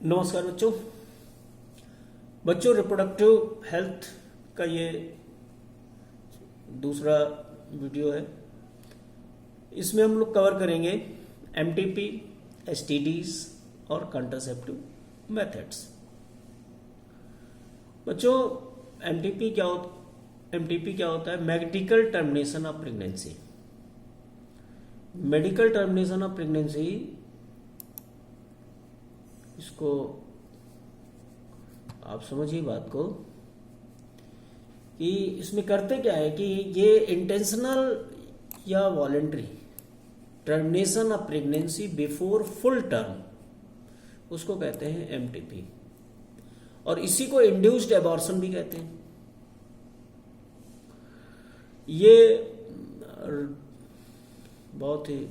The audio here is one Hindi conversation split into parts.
नमस्कार बच्चों। रिप्रोडक्टिव हेल्थ का ये दूसरा वीडियो है। इसमें हम लोग कवर करेंगे एमटीपी, एसटीडीज और कॉन्ट्रासेप्टिव मेथड्स। बच्चों, एमटीपी क्या होता है? Medical termination of pregnancy. Medical termination of pregnancy, इसको आप समझिए बात को कि इसमें करते क्या है कि ये इंटेंशनल या voluntary termination of pregnancy before full term, उसको कहते हैं एमटीपी, और इसी को इंड्यूस्ड एबॉर्शन भी कहते हैं। ये बहुत ही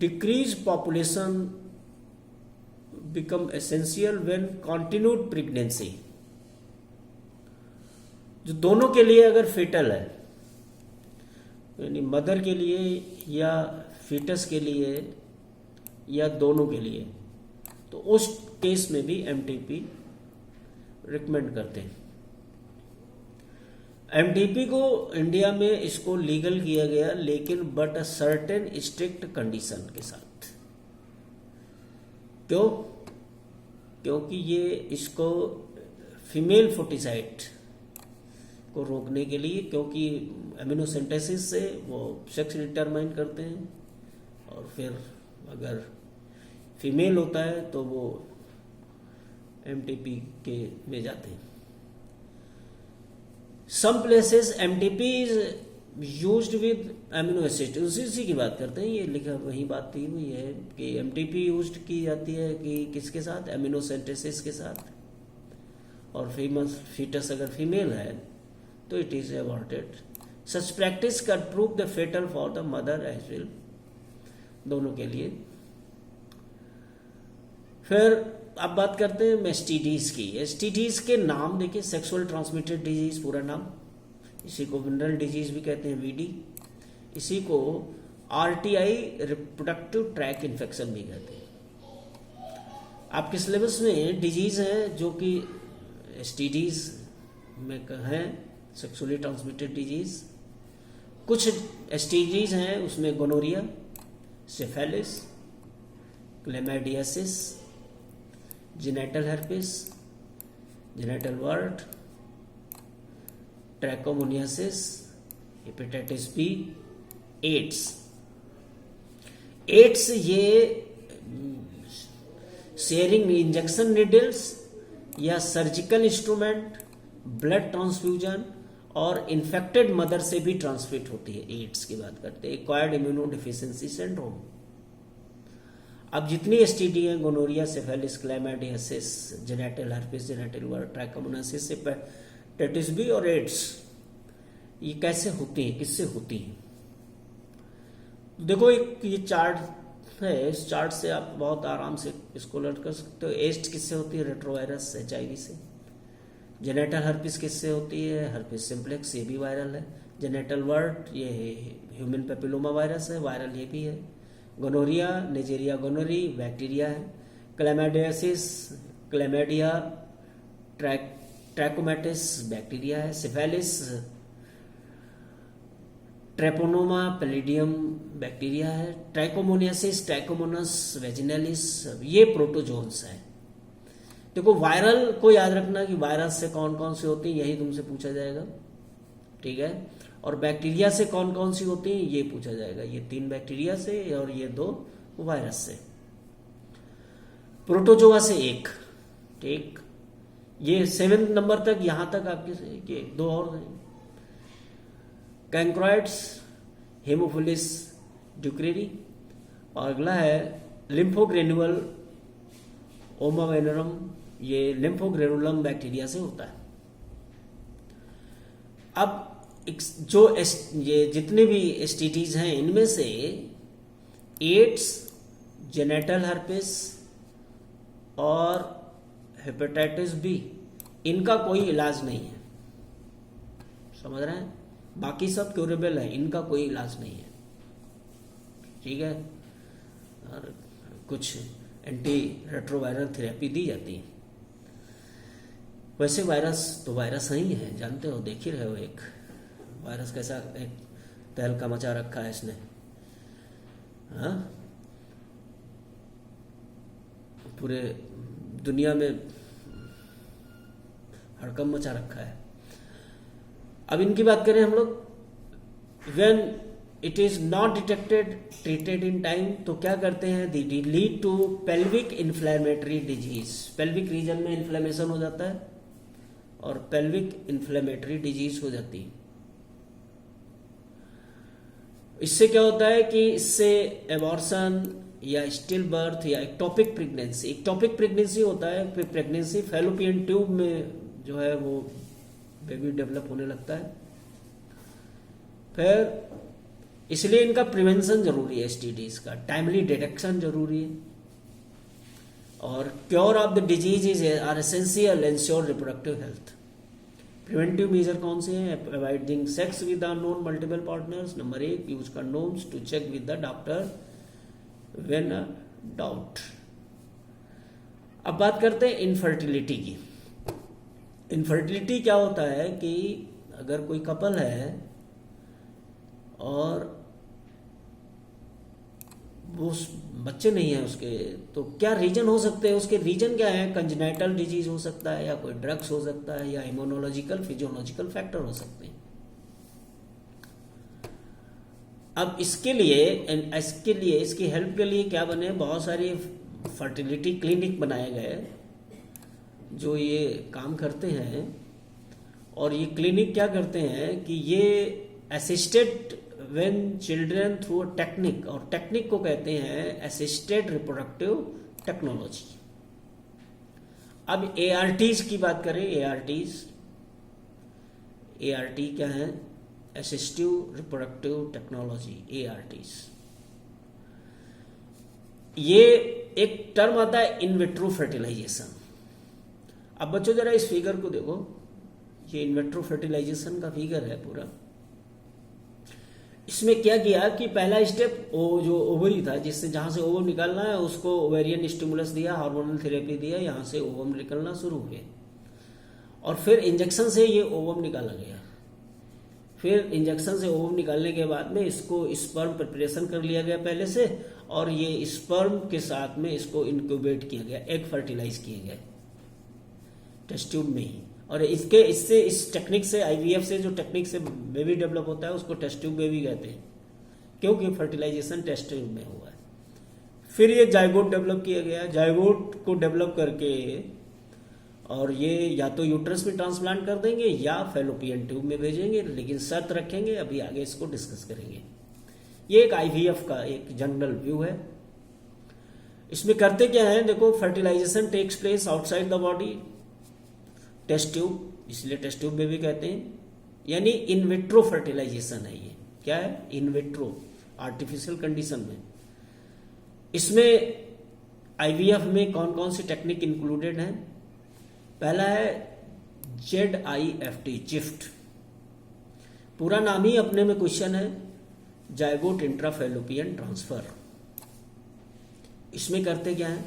decreased population become essential when continued pregnancy, जो दोनों के लिए अगर फेटल है, यानी मदर के लिए या फीटस के लिए या दोनों के लिए, तो उस केस में भी एमटीपी रिकमेंड करते हैं। एमटीपी को इंडिया में इसको लीगल किया गया, लेकिन but a certain strict condition के साथ। क्यों? क्योंकि ये इसको फीमेल फोर्टिसाइड को रोकने के लिए, क्योंकि एमिनोसिंथेसिस से वो सेक्स डिटरमाइन करते हैं, और फिर अगर फीमेल होता है तो वो एमटीपी के में जाते हैं। Some places MTP is used with amino acid। उसी की बात करते हैं, ये लिखा वही बात थी, वही है कि MTP यूज्ड की जाती है कि किसके साथ? एमिनोसिंथेसिस के साथ, और फीटस अगर फीमेल है तो it is aborted. Such practice can prove the fatal for the mother as well, दोनों के लिए। फिर अब बात करते हैं एसटीडीज की। एसटीडीज के नाम देखिए, सेक्सुअल ट्रांसमिटेड डिजीज पूरा नाम, इसी को विनरल डिजीज भी कहते हैं, वीडी। इसी को आरटीआई रिप्रोडक्टिव ट्रैक इन्फेक्शन भी कहते हैं। आपके सिलेबस में डिजीज है जो कि एसटीडीज में हैं, सेक्सुअली ट्रांसमिटेड डिजीज। कुछ एसटीडीज हैं उसमें gonorrhoea, syphilis, chlamydiasis, genital herpes, genital wart, trichomoniasis, hepatitis B, AIDS. AIDS ये शेयरिंग इंजेक्शन नीडल्स या सर्जिकल इंस्ट्रूमेंट, ब्लड ट्रांसफ्यूजन और इन्फेक्टेड मदर से भी ट्रांसमिट होती है। एड्स की बात करते हैं, एक्वायर्ड इम्यूनो डिफिशियंसी सिंड्रोम। अब जितनी एसटीडी है, gonorrhoea, syphilis, chlamydiasis, genital herpes, genital wart, trichomoniasis, hepatitis B और एड्स, ये कैसे होती हैं, किससे होती हैं? देखो, एक ये चार्ट है, इस चार्ट से आप बहुत आराम से इसको लर्न कर सकते हो। एड्स किससे होती है? रेट्रोवायरस, HIV से। जेनेटल herpes किससे होती है? herpes सिम्प्लेक्स, ये भी वायरल है। जेनेटल वर्ट, ये ह्यूमन पेपिलोमा वायरस है, वायरल ये भी है। गोनोरिया, नेजेरिया गोनोरी, बैक्टीरिया है। क्लैमाइडियासिस, क्लैमाइडिया ट्रैकोमैटिस, बैक्टीरिया है। सिफिलिस, ट्रेपोनोमा पैलिडियम, बैक्टीरिया है। ट्राइकोमोनियासिस, ट्राइकोमोनस वेजिनलिस, ये प्रोटोजोन्स है। देखो, वायरल को याद रखना कि वायरस से कौन कौन सी होती है, यही तुमसे पूछा जाएगा, ठीक है। और बैक्टीरिया से कौन कौन सी होती हैं, ये पूछा जाएगा। ये 3 बैक्टीरिया से और ये 2 वायरस से। प्रोटोजोआ से 1, ठीक। ये 7 नंबर तक, यहां तक आपके 2 और हैं। कैंक्रोइड्स, हेमोफिलिस ड्यूक्रेरी, और अगला है लिम्फोग्रेनुअल ओमावेनरम, ये लिम्फोग्रेनुलम बैक्टीरिया से होता है। अब जो ये जितने भी एसटीडीज हैं, इनमें से एड्स, जेनेटल herpes और हेपेटाइटिस बी, इनका कोई इलाज नहीं है, समझ रहे हैं? बाकी सब क्यूरेबल है, इनका कोई इलाज नहीं है, ठीक है। और कुछ एंटी रेट्रोवायरल थेरेपी दी जाती है। वैसे वायरस तो वायरस ही है, जानते हो, देख ही रहे हो। एक वायरस कैसा एक तहलका मचा रखा है इसने, हाँ, पूरे दुनिया में हड़कंप मचा रखा है। अब इनकी बात करें हम लोग, when it is not detected treated in time, तो क्या करते हैं, they lead to pelvic inflammatory disease. Pelvic region में इन्फ्लेमेशन हो जाता है और पेल्विक इन्फ्लेमेटरी डिजीज हो जाती है। इससे क्या होता है कि इससे एबॉर्शन या स्टिल बर्थ या एक्टोपिक प्रेगनेंसी होता है। प्रेगनेंसी फैलोपियन ट्यूब में जो है वो बेबी डेवलप होने लगता है। फिर इसलिए इनका प्रिवेंशन जरूरी है, एसटीडीज का टाइमली डिटेक्शन जरूरी है, और cure of the disease is are essential ensure reproductive health. Preventive measure कौन से हैं, avoiding sex with unknown multiple partners, number 1, use condoms to check with the doctor when a doubt. अब बात करते हैं इनफर्टिलिटी की। इनफर्टिलिटी क्या होता है कि अगर कोई कपल है और वो बच्चे नहीं है उसके, तो क्या रीजन हो सकते हैं, उसके रीजन क्या है, कंजेनाइटल डिजीज हो सकता है, या कोई ड्रग्स हो सकता है, या इम्यूनोलॉजिकल फिजियोलॉजिकल फैक्टर हो सकते हैं। अब इसके लिए इसकी हेल्प के लिए क्या बने, बहुत सारे फर्टिलिटी क्लिनिक बनाए गए जो ये काम करते हैं। और ये क्लिनिक क्या करते हैं कि ये assisted when children through a technique, और टेक्निक को कहते हैं असिस्टेड रिप्रोडक्टिव टेक्नोलॉजी। अब एआरटीज की बात करें, एआरटी क्या है, असिस्टिव रिप्रोडक्टिव टेक्नोलॉजी, एआरटीज। ये एक टर्म आता है इन विट्रो फर्टिलाइजेशन। अब बच्चों जरा इस फिगर को देखो, ये इन विट्रो फर्टिलाइजेशन का फिगर है पूरा। इसमें क्या किया कि पहला स्टेप जो ओवरी था, जिससे जहां से ओवम निकालना है उसको ओवेरियन स्टिमुलस दिया, हार्मोनल थेरेपी दिया, यहां से ओवम निकलना शुरू हुए, और फिर इंजेक्शन से ये ओवम निकाला गया। फिर इंजेक्शन से ओवम निकालने के बाद में इसको स्पर्म प्रिपरेशन कर लिया गया पहले से, और ये स्पर्म के साथ में इसको इंक्यूबेट किया गया, एग फर्टिलाइज किए गए टेस्ट ट्यूब में ही। और इससे इस टेक्निक से, आईवीएफ से जो टेक्निक से बेबी डेवलप होता है उसको टेस्ट ट्यूब बेबी कहते हैं, क्योंकि फर्टिलाइजेशन टेस्ट ट्यूब में हुआ है। फिर ये जायगोट डेवलप किया गया, जायगोट को डेवलप करके और ये या तो यूट्रस में ट्रांसप्लांट कर देंगे या फैलोपियन ट्यूब में भेजेंगे, लेकिन शर्त रखेंगे, अभी आगे इसको डिस्कस करेंगे। ये एक आईवीएफ का एक जनरल व्यू है। इसमें करते क्या है, देखो, fertilisation takes place outside the body, test tube, इसलिए टेस्ट ट्यूब बेबी कहते हैं, यानी इन विट्रो फर्टिलाइजेशन है। ये क्या है, इन विट्रो, आर्टिफिशियल कंडीशन में। इसमें आईवीएफ में कौन कौन सी टेक्निक इंक्लूडेड है, पहला है ZIFT, जिफ्ट, पूरा नाम ही अपने में क्वेश्चन है, जायगोट इंट्राफैलोपियन ट्रांसफर। इसमें करते क्या है,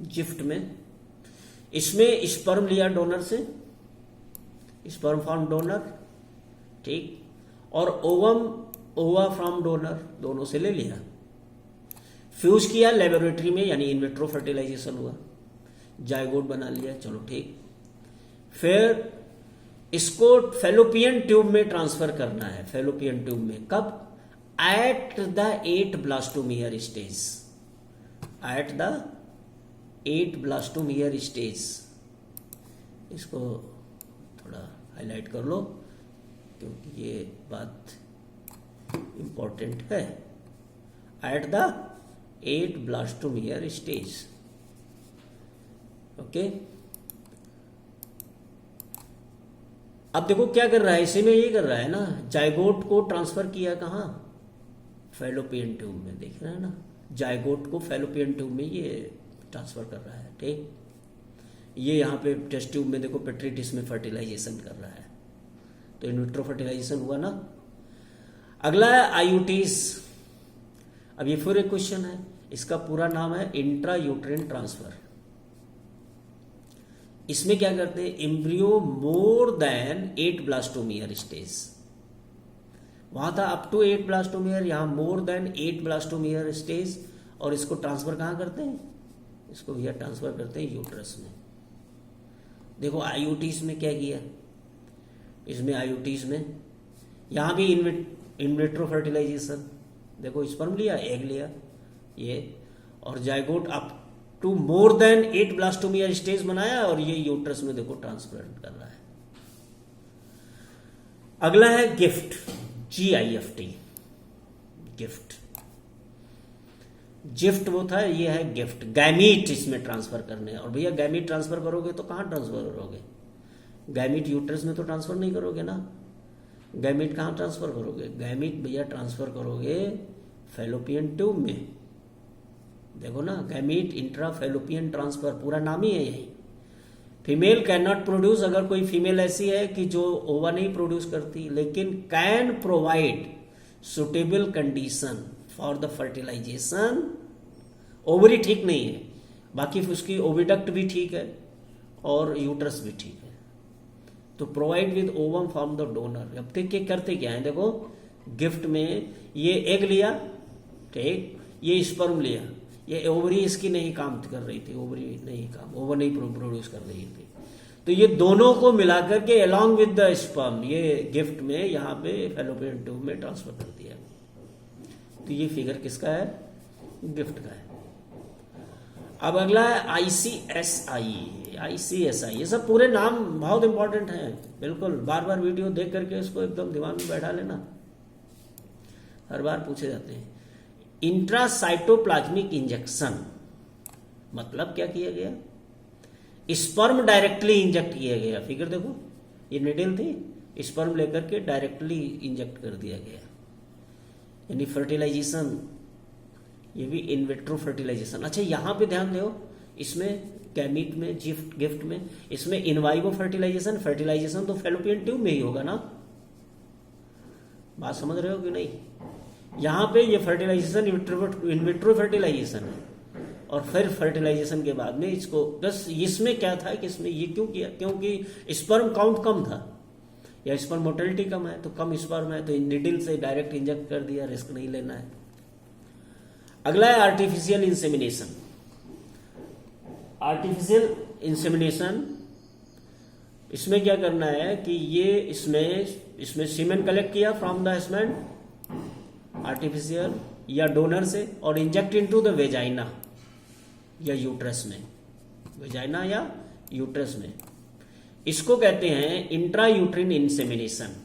जिफ्ट में, इसमें स्पर्म लिया डोनर से, स्पर्म फ्रॉम डोनर, ठीक, और ओवा फ्रॉम डोनर, दोनों से ले लिया, फ्यूज किया लेबोरेटरी में, यानी इन विट्रो फर्टिलाइजेशन हुआ, जायगोट बना लिया, चलो ठीक। फिर इसको फैलोपियन ट्यूब में ट्रांसफर करना है, फैलोपियन ट्यूब में, कब, at the 8 blastomere stage, at the 8 blastomere stage. इसको थोड़ा हाईलाइट कर लो क्योंकि ये बात इंपॉर्टेंट है, at the 8 blastomere stage, okay. अब देखो क्या कर रहा है, इसी में ये कर रहा है ना, जायगोट को ट्रांसफर किया कहाँ, फैलोपियन ट्यूब में, देख रहे हैं ना, जायगोट को फैलोपियन ट्यूब में ये ट्रांसफर कर रहा है, ठीक। ये यहाँ पे टेस्ट ट्यूब में देखो पेट्री डिश में फर्टिलाइजेशन कर रहा है, तो इन विट्रो फर्टिलाइजेशन हुआ ना। अगला है आईयूटीज। अब ये फिर एक क्वेश्चन है, इसका पूरा नाम है इंट्रा यूट्रिन ट्रांसफर। इसमें क्या करते हैं, embryo more than 8 blastomere stage, वहां था अप टू 8 ब्लास्टोमियर, यहां मोर देन 8 ब्लास्टोमियर स्टेज, और इसको ट्रांसफर कहां करते हैं, इसको भैया ट्रांसफर करते हैं यूट्रस में। देखो आईयूटीज में क्या किया, इसमें आईयूटीज में यहां भी इनविट्रो फर्टिलाइजेशन, देखो स्पर्म लिया, एग लिया ये, और zygote up to more than 8 blastomere stage बनाया, और ये यूट्रस में देखो ट्रांसफर कर रहा है। अगला है गिफ्ट, GIFT, गिफ्ट। गिफ्ट वो था, ये है गिफ्ट, गैमीट इसमें ट्रांसफर करने। और भैया गैमीट ट्रांसफर करोगे तो कहां ट्रांसफर करोगे, गैमीट यूट्रस में तो ट्रांसफर नहीं करोगे ना, गैमीट कहां ट्रांसफर करोगे, गैमीट भैया ट्रांसफर करोगे फैलोपियन ट्यूब में। देखो ना, गैमीट इंट्रा फैलोपियन ट्रांसफर, पूरा नाम ही है यही। फीमेल कैन नॉट प्रोड्यूस, अगर कोई फीमेल ऐसी है कि जो ओवा नहीं प्रोड्यूस करती, लेकिन can provide suitable condition for the fertilisation. Ovary ठीक नहीं है, बाकी उसकी ओविडक्ट भी ठीक है और यूट्रस भी ठीक है, तो provide with ovum from the donor. अब तक के करते क्या है, देखो गिफ्ट में ये एग लिया, ठीक, ये स्पर्म लिया, ये ओवरी इसकी नहीं काम कर रही थी, ओवरी नहीं काम, ओवर नहीं प्रोड्यूस कर रही थी, तो ये दोनों को मिलाकर के अलोंग विद द स्पर्म ये गिफ्ट में यहाँ पे फैलोपियन ट्यूब में ट्रांसफर कर दिया। तो ये फिगर किसका है, गिफ्ट का है। अब अगला है ICSI, ये सब पूरे नाम बहुत इंपॉर्टेंट हैं, बिल्कुल बार बार वीडियो देख करके इसको एकदम दिमाग में बैठा लेना, हर बार पूछे जाते हैं। इंट्रासाइटोप्लाज्मिक इंजेक्शन मतलब क्या किया गया, स्पर्म डायरेक्टली इंजेक्ट किया गया। फिगर देखो, ये निडल थी, स्पर्म लेकर के डायरेक्टली इंजेक्ट कर दिया गया, यानी फर्टिलाइजेशन, ये भी इनविट्रो फर्टिलाइजेशन। अच्छा यहां पे ध्यान दो, इसमें गैमीट में, गिफ्ट में, इसमें इनवाइवो फर्टिलाइजेशन तो फैलोपियन ट्यूब में ही होगा ना, बात समझ रहे हो कि नहीं। यहां पे ये फर्टिलाइजेशन इनविट्रो फर्टिलाइजेशन है, और फिर फर्टिलाइजेशन के बाद में इसको, बस इसमें क्या था कि इसमें ये क्यों किया, क्योंकि स्पर्म काउंट कम था या स्पर्म मोटिलिटी कम है, तो कम स्पर्म है, तो निडल से डायरेक्ट इंजेक्ट कर दिया, रिस्क नहीं लेना है। अगला है आर्टिफिशियल इंसेमिनेशन। आर्टिफिशियल इंसेमिनेशन, इसमें क्या करना है कि ये इसमें सीमेन कलेक्ट किया फ्रॉम द हस्बैंड, आर्टिफिशियल या डोनर से, और इंजेक्ट इनटू द वेजाइना या यूट्रस में, वेजाइना या यूट्रस में। इसको कहते हैं इंट्रा यूट्रिन इंसेमिनेशन।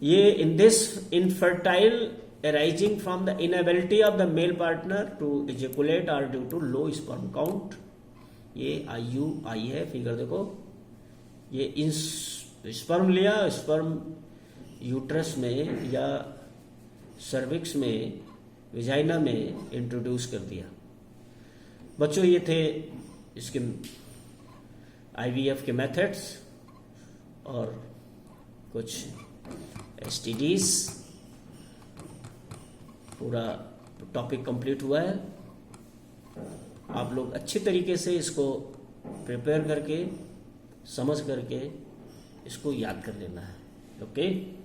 ये in this infertile arising from the inability of the male partner to ejaculate or due to low sperm count, ये IUI है, फिगर देखो, ये स्पर्म लिया, स्पर्म यूट्रस में या सर्विक्स में, विजाइना में इंट्रोड्यूस कर दिया। बच्चों ये थे इसके IVF के मेथड्स और कुछ STDs। पूरा टॉपिक कंप्लीट हुआ है। आप लोग अच्छी तरीके से इसको प्रिपेयर करके, समझ करके इसको याद कर लेना है। ओके।